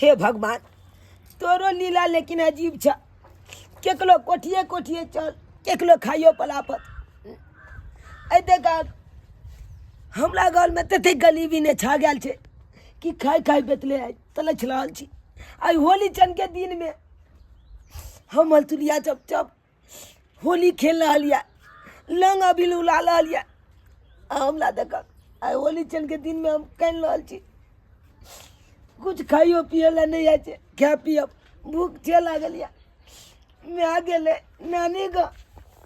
हे भगवान तोरो लीला लेकिन अजीब छ। केकलो कोठिए कोठिए चल, केकलो खाइयो पलापत। ऐ देखा हमरा घर में तते गरीबी ने छा गेल छे कि खाई खाई बेतले आई तलछ रहल छी। आई होली चन के दिन में हम मलतुलिया चप चप होली खेल रहा लिया, लंग अबिल उला लिया। हमला देखा आई होली चन के दिन में हम कह रहल छी कुछ खाइयो पियो ला नहीं आए, क्या पियब, भूख छे लागल या। मैं आ गेले नानी का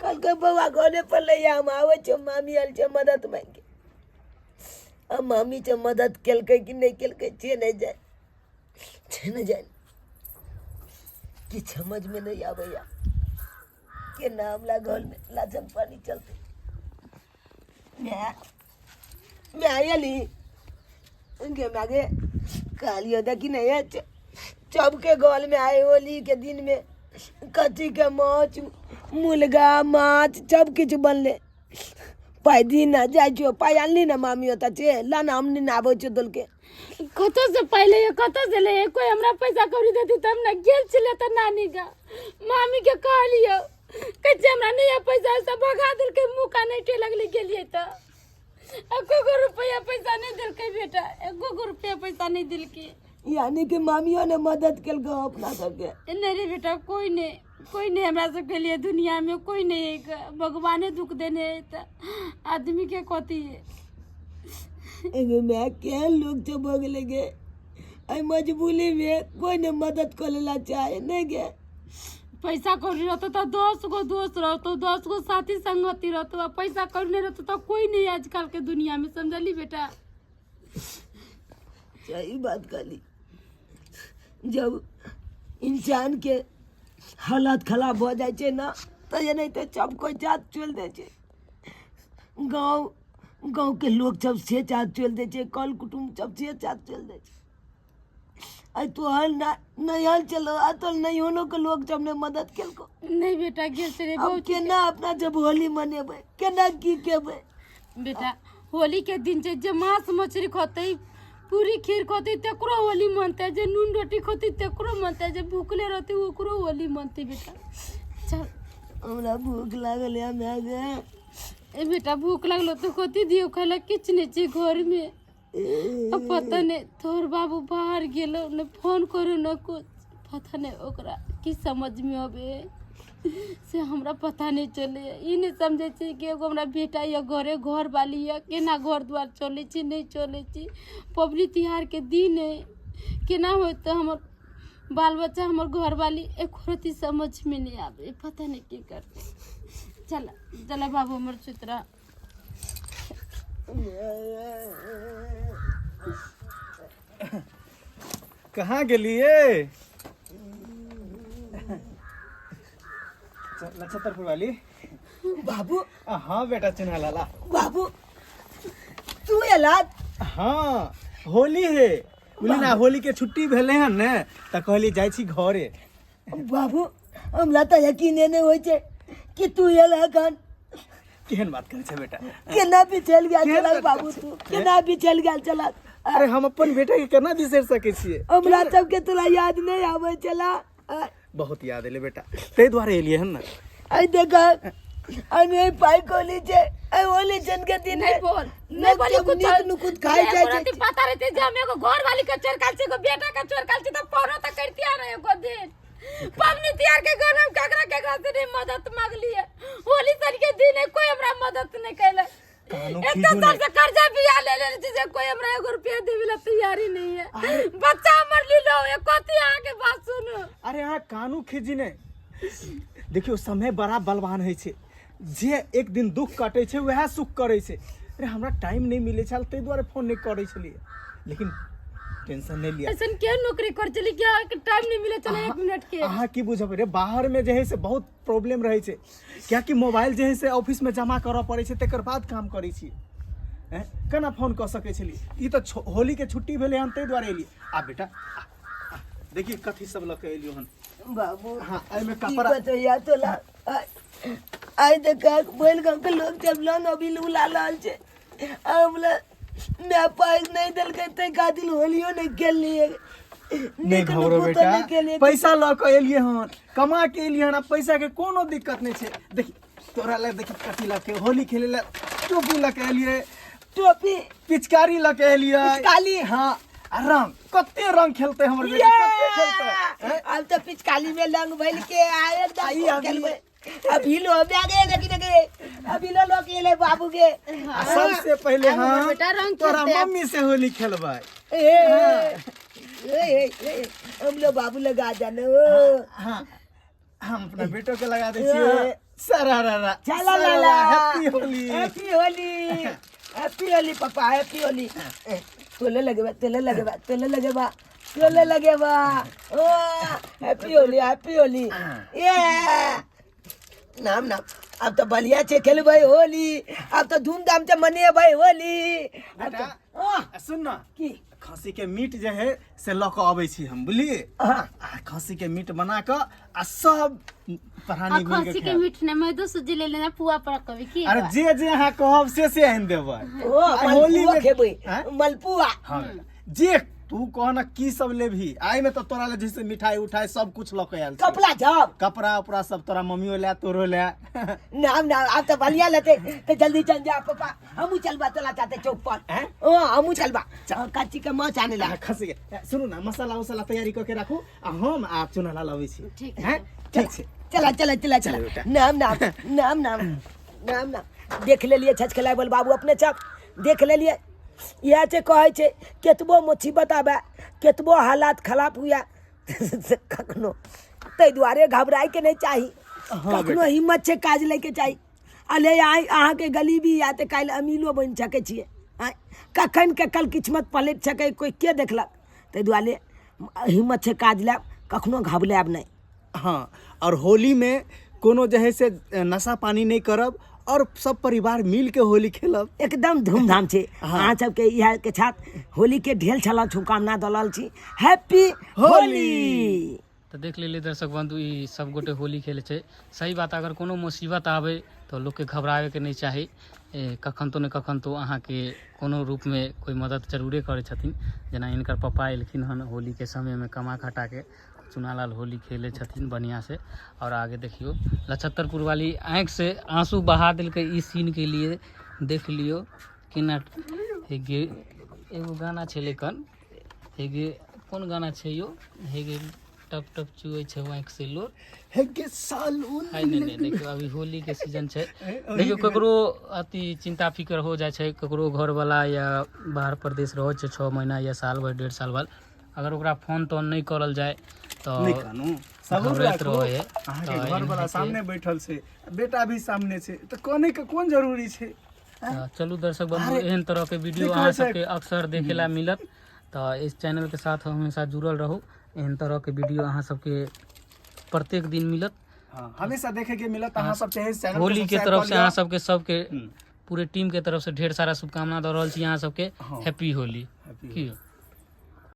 कल के बउआ घरे पर ले हम आवे छे, मामी आल छे मदद मांगे। अब मामी से मदद केलकै कि नहीं केलकै छे नहीं जाए कि समझ में नहीं आवेया के नामला घर में लाजम पानी चलते। मैं आयली उनके मागे कालियो देखी नहीं है चब के गोल में आए होली के दिन में कथी के माछ मुर्गा माछ सब किछ बनले। पाई दी ना जाय छो, पाई आनली ना मामी होता छे लाना हमने ना आबो छो दोल के कत से पहले कत से ले कोई हमरा पैसा कौड़ी देती तब ना गेल छले त नानी का मामी के कहलियो कच्चे हमरा नहीं पैसा सब भगा दिल के मुंह का नहीं टे लगले गेलिए त एको रुपया पैसा नहीं दिल के बेटा, एको रुपया पैसा नहीं दिल के। यानी कि मामियों ने मदद केल गो अपना सबके। नहीं रे बेटा कोई नहीं हमरा सब के लिए दुनिया में कोई नहीं है, भगवाने दुख देने है त आदमी के कथी है। एगे मैं के लोग जो भगले गे आई मजबूरी में कोई ने मदद कर लेला चाहे नहीं गे। पैसा कौड़ी रहता तो 10 गो दोस्त रहतो, 10 गो साथी संगती रहतो, पैसा कौड़ी नहीं रहता तो कोई नहीं आजकल के दुनिया में, समझली बेटा। सही बात कली। जब इंसान के हालत खराब हो जाए छे ना तो ये नहीं तो सब कोई जात चल दे छे। गांव के लोग सब से जात चल दे छे, कल कुटुंब सब से जात चल दे छे। आई तो हल ना नहीं हल चलो आ तो नहीं होनो के लोग सब ने मदद केल को। नहीं बेटा गेल रे अब केना अपना जब होली मनेबे केना की केबे बेटा। होली के दिन जे मांस मछली खोते, पूरी खीर खोती तकरो होली मनते, जे नून रोटी खोती तकरो मनते, जे भूखले रहती ओकरो होली मनती बेटा। चल हमरा भूख लागल है मैं गे। ए बेटा भूख लगलो तो खोती दियो खाला किछ नहीं छे घर में। अब पता नहीं तोर बाबू बाहर गेलो न फोन करो न कुछ, पता नहीं ओकरा की समझ में आवे से हमरा पता नहीं चले। ई नहीं समझे छी कि एगो हमरा बेटा या घरे घर वाली या केना घर द्वार चले छी नहीं चले छी। पबनी तिहार के दिन है केना हो तो हमर बाल बच्चा हमर घर वाली एक रती समझ में नहीं आवे, पता नहीं की करते। चला चला बाबू हमर चित्रा। कहाँ गेलिए नक्षत्रपुर वाली? बाबू हाँ बेटा चिन्हा लाला। बाबू तू एला? हाँ होली है बोली ना, होली के छुट्टी भेले हन ने त कहली जाय छी घरे। बाबू हमरा तो यकीन नहीं होय छे कि तू एला कन। केहन बात करे छे बेटा? केना बिछल गेल चला बाबू, तू केना बिछल गेल चला। अरे हम अपन बेटा के केना बिसर सके छिए? हमरा सब के तोरा याद नहीं आवे चला? बहुत याद एले बेटा, ते द्वारे एलिए हन ना। आई देखा आई नहीं पाई कोली छे आई होली जन के दिन नहीं बोल नहीं बोली कुछ खाई जाए छे। पता रहते जे हम एगो घर वाली के चोर काल छे, एगो बेटा का चोर काल छे त फोनो त करती आ रहे एगो दिन। पबनी तिहार के घर में केकरा से नहीं मदद मांग लिए, होली सन के दिन है कोई हमरा मदद नहीं कैले। एक साल से कर्जा भी आ ले जे कोई हमरा 1 रुपया देवे ला तैयारी नहीं है। बच्चा हमर लीलो ए कथि आके बात सुनो। अरे यहाँ कानू खिजी ने देखियो समय बड़ा बलवान है छे, जे एक दिन दुख काटे छे वह सुख करे छे। अरे हमरा टाइम नहीं मिले छल ते द्वारे फोन नहीं करे छलिए, लेकिन टेंशन नहीं लिया। ऐसन के नौकरी कर चली क्या टाइम नहीं मिले चले 1 मिनट के? अहाँ की बुझब रे, बाहर में जे है से बहुत प्रॉब्लम रहे छे, क्या कि मोबाइल जे है से ऑफिस में जमा करऽ पड़े छे तेकर बाद काम करे छी। हैं केना फोन कर सके छली? ई तो होली के छुट्टी भेले हम ते द्वारे एली। आ बेटा देखिए कथी सब लके एलियो हन बाबू। हाँ आई में कपड़ा बताइए तो ला आई देखा बोल गांव के लोग जब लन अभी लुला लाल छे हमला मैं पाइस नहीं दल के ते कादिल होलियो नहीं खेल लिए नहीं घबरो बेटा, पैसा ल के एलिए हन, कमा के एलिए हन, पैसा के कोनो दिक्कत नहीं छे। देखी तोरा ले देखी कथी ल के होली खेले ले टोपी ल के एलिए, टोपी पिचकारी ल के एलिए। पिचकारी? हां, रंग कते रंग खेलते हमर बेटा, कते खेलते हैं? अब तो पिचकारी में रंग भइल के आए खेलबे। अभी लो बैगे गटी लगे, अभी लो के ले बाबू के। सबसे पहले हम बेटा रंग तोरा खेलते हैं। मम्मी से होली खेलबै। हम लोग बाबू लगा जानो। हां, हम अपना बेटो के लगा दे छिए। सरारा चला ला ला, happy Holi, happy Holi, happy Holi पापा, हैप्पी होली। तोले लगेबा, तोले लगेबा, तोले लगेबा, तोले लगेबा। ओ हैप्पी होली, हैप्पी होली। ये नाम नाम अब तो बलिया से खेल भाई होली, अब तो धूमधाम से मने भाई होली। अब तो बेटा सुन ना, की खस्सी के मीट जे है से ल के आबै छी हम, बुझलिए? खस्सी के मीट बना के आ सब परानी मिल खस्सी के के खाएब। मीठ ने मैं तो सुजी ले लेना पुआ पर कभी की अरे जे अहाँ कहब से आनि देबै। ओ होली मलपुआ में खेबै, हैं? मलपुआ। हाँ, जे तू कहना की सब लेभी, आइ में तो तोरा ले जैसे मिठाई उठाई सब कुछ ल के आयल छी। कपड़ा जब कपड़ा उपड़ा सब तोरा मम्मियो ले, तोरो ले। नाम नाम अब तो बलिया लेते तो जल्दी चल जा पापा, हमू चलबा तोला चाहते चौक पर। हैं? ओ हमू चलबा कच्ची के माछ आने ला। खस्सी के सुनू ना, मसाला उसाला तैयारी करके राखू आ हम आ चूना ला लबै छी। ठीक हैं? ठीक छै। चला चला चला चला चलो बेटा। नाम नाम नाम नाम नाम नाम देख ले लिए छछ खेलाय बोल बाबू अपने छप देख ले लिए। यह से कहे छे केतबो मुसीबत आबे, केतबो हालात खराब हुआ कखनो तै दुआरे घबराए के नहीं चाही, कखनो हिम्मत से काज ले के चाही। अले आई अहाँ के गली भी या ते काल अमीलो बन सके छिए, कखन के कल किस्मत पलट सके कोई के देखलक। तै दुआरे हिम्मत से काज ले, कखनो घबराएब नहीं। हाँ, और होली में कोनो जे है से नशा पानी नहीं करब और सब परिवार मिल के होली खेलब एकदम धूमधाम से। अहाँ सबके इहा के साथ होली के ढेर छला शुभकामना दलल छी। हैप्पी होली। तो देख लेलिए दर्शक बंधु, ई सब गोटे होली खेले छै। सही बात, अगर कोनो मुसीबत आवे तो लोग के घबरावे के नहीं चाही। कखन तो ने कखन तो अहाँ के कोनो रूप में कोई मदद जरूरे करे छथिन। जेना इनकर पापा एलखिन हन होली के समय में कमा खटा के चुनालाल होली खेले छथिन बढ़िया से। और आगे देखियो लछत्तरपुर वाली आँख से आंसू बहा दिल के इस सीन के लिए देख लियो केना। हेगे एगो गाना छै, लेकिन हेगे कौन गाना छै यो? हेगे टप टप चुए छै आँख से लोर। हेगे सालून हाय नहीं देखियो, अभी होली के सीजन छै। देखियो ककरो अति चिंता फिकर हो जाए छै, ककरो घर वाला या बाहर प्रदेश रहो छै 6 महीना या साल भर 1.5 साल बाद, अगर ओकरा फोन तोन नहीं करल जाए तो नहीं कानू सब घबराइत रहे। अहाँ के घर वाला सामने बैठल छै, बेटा भी सामने छै, तो कोने के कोन जरूरी छै? चलू दर्शक बंधु, एहन तरह के वीडियो देखो अहाँ छै। सबके अक्सर देखेला मिलत, तो इस चैनल के साथ हमेशा जुड़ल रहू। एहन तरह के वीडियो अहाँ सबके प्रत्येक दिन मिलत। हाँ, हमेशा देखे के मिलत। अहाँ सब चाहे चैनल होली के तरफ से अहाँ सबके सबके हम्म। पूरे टीम के तरफ से ढेर सारा शुभकामना दे रहल छी अहाँ सबके। हाँ। हैप्पी होली हैप्पी की